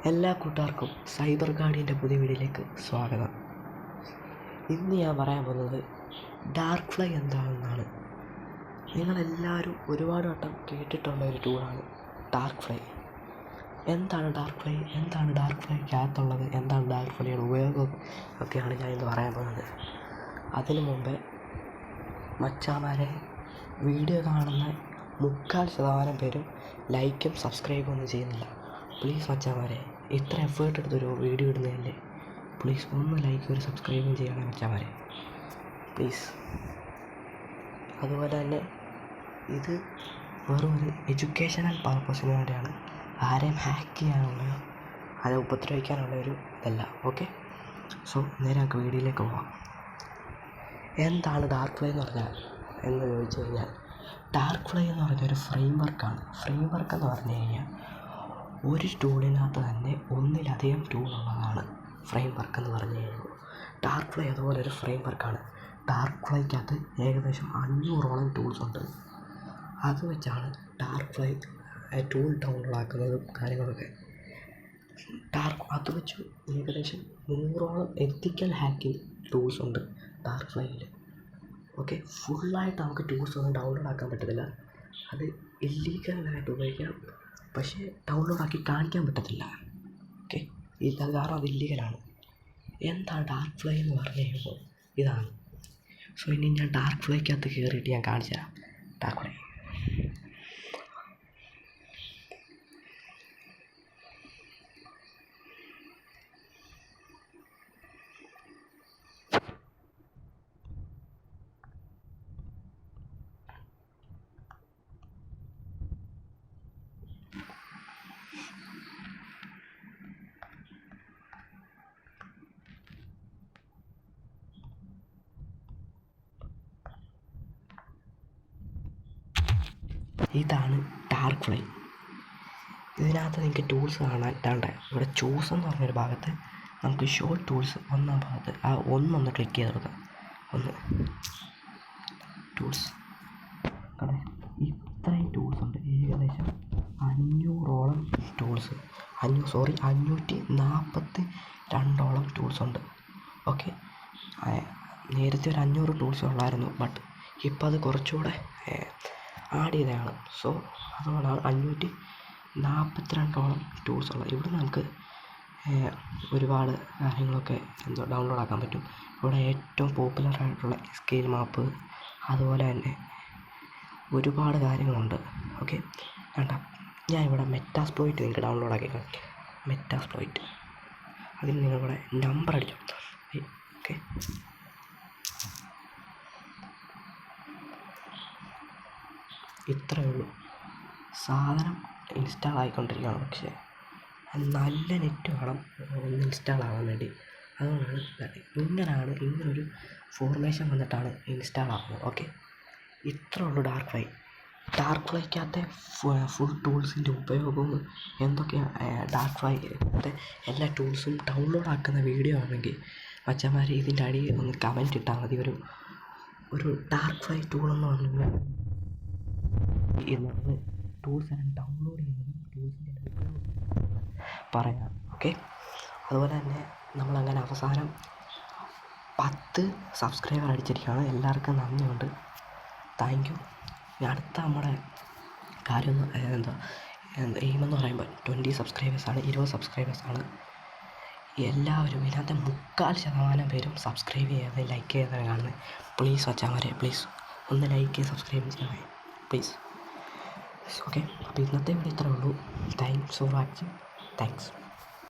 എല്ലാ കൂട്ടുകാർക്കും സൈബർ ഗാർഡിയൻ്റെ പുതിയ വീഡിയോയിലേക്ക് സ്വാഗതം. ഇന്ന് ഞാൻ പറയാൻ പോകുന്നത് ഡാർക്ക് ഫ്ലൈ എന്താണെന്നാണ്. നിങ്ങളെല്ലാവരും ഒരുപാട് വട്ടം കേട്ടിട്ടുള്ള ഒരു ടൂളാണ് ഡാർക്ക് ഫ്ലൈ. എന്താണ് ഡാർക്ക് ഫ്ലൈ, എന്താണ് ഡാർക്ക് ഫ്ലൈക്കകത്തുള്ളത്, എന്താണ് ഡാർക്ക് ഫ്ലൈയുടെ ഉപയോഗം ഒക്കെയാണ് ഞാൻ ഇന്ന് പറയാൻ പോകുന്നത്. അതിനു മുമ്പേ മച്ചാമാരെ, വീഡിയോ കാണുന്ന 3/4% പേരും ലൈക്കും സബ്സ്ക്രൈബും ഒന്നും ചെയ്യുന്നില്ല. പ്ലീസ് മച്ചാമാരെ, ഇത്ര എഫേർട്ട് എടുത്തൊരു വീഡിയോ ഇടുന്നതല്ലേ, പ്ലീസ് ഒന്ന് ലൈക്ക് ഒരു സബ്സ്ക്രൈബും ചെയ്യണേ മച്ചാമാരെ, പ്ലീസ്. അതുപോലെ തന്നെ ഇത് വെറും ഒരു എഡ്യൂക്കേഷണൽ പർപ്പസിന് വേണ്ടിയാണ്. ആരെയും ഹാക്ക് ചെയ്യാനുള്ളയോ ആരെ ഉപദ്രവിക്കാനുള്ള ഒരു ഇതല്ല. ഓക്കെ, സോ നേരെ നമുക്ക് വീഡിയോയിലേക്ക് പോകാം. എന്താണ് ഡാർക്ക് ഫ്ലൈ എന്ന് പറഞ്ഞാൽ എന്ന് ചോദിച്ചു കഴിഞ്ഞാൽ, ഡാർക്ക് ഫ്ലൈ എന്ന് പറഞ്ഞൊരു ഫ്രെയിം വർക്കാണ്. ഫ്രെയിം വർക്ക് എന്ന് പറഞ്ഞു കഴിഞ്ഞാൽ ഒരു ടൂളിനകത്ത് തന്നെ ഒന്നിലധികം ടൂളുള്ളതാണ് ഫ്രെയിം വർക്ക് എന്ന് പറഞ്ഞു കഴിയുമ്പോൾ. ഡാർക്ക് ഫ്ലൈ അതുപോലെ ഒരു ഫ്രെയിം വർക്കാണ്. ഡാർക്ക് ഫ്ലൈക്കകത്ത് ഏകദേശം 500ഓളം ടൂൾസ് ഉണ്ട്. അത് വെച്ചാണ് ഡാർക്ക് ഫ്ലൈ ടൂൾ ഡൗൺലോഡ് ആക്കുന്നതും കാര്യങ്ങളൊക്കെ. അത് വെച്ച് ഏകദേശം 100ഓളം എത്തിക്കൽ ഹാക്കിംഗ് ടൂൾസ് ഉണ്ട് ഡാർക്ക് ഫ്ലൈയിൽ. ഓക്കെ, ഫുള്ളായിട്ട് നമുക്ക് ടൂൾസ് ഒന്നും ഡൗൺലോഡ് ആക്കാൻ പറ്റത്തില്ല. അത് ഇല്ലീഗലായിട്ട് ഉപയോഗിക്കാം, പക്ഷേ ഡൗൺലോഡാക്കി കാണിക്കാൻ പറ്റത്തില്ല. ഓക്കെ, ഇത് കാരണം അത് ഇല്ലീഗലാണ്. എന്താണ് ഡാർക്ക് ഫ്ലൈ എന്ന് പറഞ്ഞു കഴിയുമ്പോൾ ഇതാണ്. സോ ഇനി ഞാൻ ഡാർക്ക് ഫ്ലൈക്കകത്ത് കയറിയിട്ട് ഞാൻ കാണിച്ചു തരാം ഡാർക്ക് ഫ്ലൈ. ഇതാണ് ഡാർക്ക് ഫ്ലൈ. ഇതിനകത്ത് നിങ്ങൾക്ക് ടൂൾസ് കാണാൻ ഇതാണ്ട് ഇവിടെ ചൂസ് എന്ന് പറഞ്ഞൊരു ഭാഗത്ത് നമുക്ക് ഷോ ടൂൾസ് ഒന്നാം ഭാഗത്ത് ആ ഒന്ന് ക്ലിക്ക് ചെയ്ത് കൊടുക്കാം. ഒന്ന് ടൂൾസ്, ഇത്രയും ടൂൾസ് ഉണ്ട്. ഏകദേശം 500ഓളം ടൂൾസ്, 542ഓളം ടൂൾസ് ഉണ്ട്. ഓക്കെ, നേരത്തെ ഒരു 500 ടൂൾസ് ഉള്ളായിരുന്നു, ബട്ട് ഇപ്പോൾ അത് കുറച്ചുകൂടെ ആഡ് ചെയ്തതാണ്. സോ അതുകൊണ്ടാണ് 542ഓളം ടൂൾസ് ഉള്ളത്. ഇവിടെ നമുക്ക് ഒരുപാട് കാര്യങ്ങളൊക്കെ ഡൗൺലോഡ് ആക്കാൻ പറ്റും. ഇവിടെ ഏറ്റവും പോപ്പുലറായിട്ടുള്ള സ്കെയിൽ മാപ്പ്, അതുപോലെ തന്നെ ഒരുപാട് കാര്യങ്ങളുണ്ട്. ഓക്കെ, വേണ്ട, ഞാൻ ഇവിടെ മെറ്റാസ്പ്ലോയിറ്റ് നിങ്ങൾക്ക് ഡൗൺലോഡ് ആക്കി കാണിക്കാം. മെറ്റാസ്പ്ലോയിറ്റ്, അതിന് നിങ്ങളിവിടെ നമ്പർ അടിച്ചു. ഓക്കെ, ഇത്രയേ ഉള്ളൂ. സാധനം ഇൻസ്റ്റാൾ ആയിക്കൊണ്ടിരിക്കുകയാണ്, പക്ഷേ നല്ല നെറ്റ് വേണം ഒന്ന് ഇൻസ്റ്റാൾ ആവാൻ വേണ്ടി. അതുകൊണ്ടാണ് ഇങ്ങനൊരു ഫോർമേഷൻ വന്നിട്ടാണ് ഇൻസ്റ്റാൾ ആകുന്നത്. ഓക്കെ, ഇത്രേ ഉള്ളൂ ഡാർക്ക് ഫ്ലൈ. ഡാർക്ക് ഫ്ലൈക്കകത്തെ ഫുൾ ടൂൾസിൻ്റെ ഉപയോഗവും എന്തൊക്കെയാണ്, ഡാർക്ക് ഫ്ലൈക്കകത്തെ എല്ലാ ടൂൾസും ഡൗൺലോഡ് ആക്കുന്ന വീഡിയോ ആണെങ്കിൽ മച്ചന്മാർ ഇതിൻ്റെ അടിയിൽ ഒന്ന് കമൻറ്റ് ഇട്ടാൽ മതി. ഒരു ഡാർക്ക് ഫ്ലൈ ടൂളെന്ന് പറഞ്ഞാൽ നമ്മൾ ടൂൾസ് എല്ലാം ഡൗൺലോഡ് ചെയ്യുന്നതും ടൂൾസിൻ്റെ പറയാം. ഓക്കെ, അതുപോലെ തന്നെ നമ്മളങ്ങനെ അവസാനം 10 സബ്സ്ക്രൈബർ അടിച്ചിരിക്കുകയാണ്. എല്ലാവർക്കും നന്ദിയുണ്ട്, താങ്ക് യു. അടുത്ത നമ്മുടെ കാര്യം എയിമെന്ന് പറയുമ്പോൾ 20 സബ്സ്ക്രൈബേഴ്സാണ്, 20 സബ്സ്ക്രൈബേഴ്സാണ്. എല്ലാവരും ഇതിനകത്ത് 3/4% പേരും സബ്സ്ക്രൈബ് ചെയ്യാതെ ലൈക്ക് ചെയ്യാതെ കാണുന്നത്. പ്ലീസ് വച്ചാൽ പ്ലീസ് ഒന്ന് ലൈക്ക് ചെയ്ത് സബ്സ്ക്രൈബ് ചെയ്യണേ പ്ലീസ്. ഓക്കെ, അപ്പോൾ ഇന്നത്തെ വീഡിയോ ഇത്രേ ഉള്ളൂ. Thanks for watching. താങ്ക്സ്.